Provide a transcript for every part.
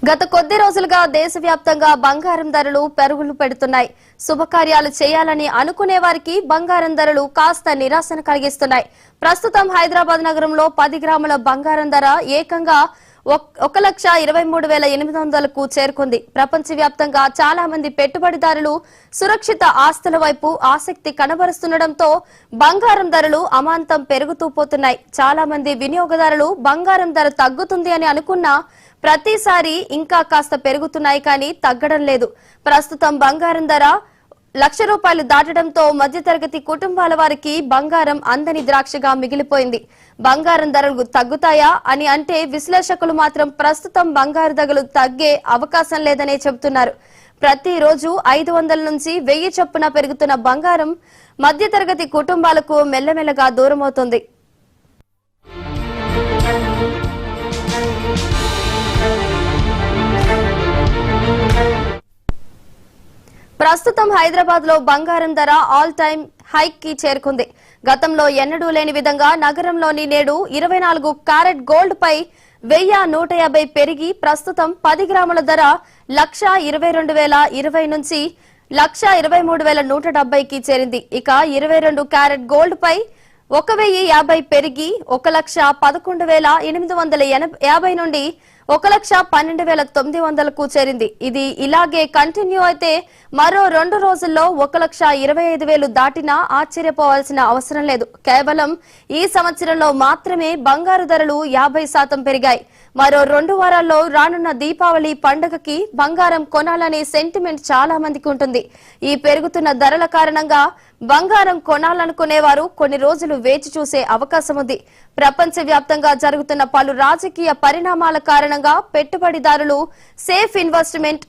గత కొద్ది రోజులుగా దేశవ్యాప్తంగా బంగారం ధరలు పెరుగులు పెడుతున్నాయి. శుభకార్యాలు చేయాలని అనుకునే వారికి బంగారం ధరలు కాస్త నిరాశను కలిగిస్తున్నాయి. ప్రస్తుతం హైదరాబాద్ నగరంలో 10 గ్రాముల బంగారం ధర ఏకంగా 1,23,800కు చేరుకుంది. ప్రపంచవ్యాప్తంగా చాలా మంది పెట్టుబడిదారులు సురక్షిత ఆస్తుల వైపు ఆసక్తి కనబరుస్తుండటంతో బంగారం ధరలు అమాంతం పెరుగుతూ పోతున్నాయి. చాలా మంది వినియోగదారులు బంగారం ధర తగ్గుతుంది అని అనుకున్నా ప్రతిసారి ఇంకా కాస్త పెరుగుతున్నాయి కానీ తగ్గడం లేదు. ప్రస్తుతం బంగారం ధర ₹1,00,000 దాటడంతో మధ్యతరగతి కుటుంబాల వారికి బంగారం అందని ద్రాక్షగా మిగిలిపోయింది. బంగారం ధరలు తగ్గుతాయా అని అంటే విశ్లేషకులు మాత్రం ప్రస్తుతం బంగారు ధరలు తగ్గే అవకాశం లేదనే చెబుతున్నారు. ప్రతిరోజు 500 నుంచి 1000 చొప్పున పెరుగుతున్న బంగారం మధ్యతరగతి కుటుంబాలకు మెల్లమెల్లగా దూరమవుతుంది. ప్రస్తుతం హైదరాబాద్ లో బంగారం ధర ఆల్ టైమ్ హైక్ కి చేరుకుంది. గతంలో ఎన్నడూ లేని విధంగా నగరంలోని నేడు 24 క్యారెట్ గోల్డ్ పై 1,150 పెరిగి ప్రస్తుతం 10 గ్రాముల ధర 1,22,020 నుంచి 1,23,170కి చేరింది. ఇక 22 క్యారెట్ గోల్డ్ పై 1,050 పెరిగి 1,11,850 నుండి 1,12,900కు చేరింది. ఇది ఇలాగే కంటిన్యూ అయితే మరో 2 రోజుల్లో 1,25,000 దాటినా ఆశ్చర్యపోవాల్సిన అవసరం లేదు. కేవలం ఈ సంవత్సరంలో మాత్రమే బంగారు ధరలు 50% పెరిగాయి. మరో 2 వారాల్లో రానున్న దీపావళి పండుగకి బంగారం కొనాలనే సెంటిమెంట్ చాలా మందికి ఉంటుంది. ఈ పెరుగుతున్న ధరల కారణంగా బంగారం కొనాలనుకునేవారు కొన్ని రోజులు వేచి చూసే అవకాశం ఉంది. ప్రపంచవ్యాప్తంగా జరుగుతున్న పలు రాజకీయ పరిణామాల కారణంగా పెట్టుబడిదారులు సేఫ్ ఇన్వెస్ట్మెంట్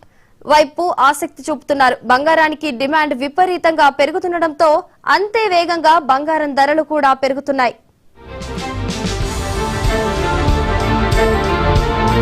వైపు ఆసక్తి చూపుతున్నారు. బంగారానికి డిమాండ్ విపరీతంగా పెరుగుతుండటంతో అంతే వేగంగా బంగారం ధరలు కూడా పెరుగుతున్నాయి.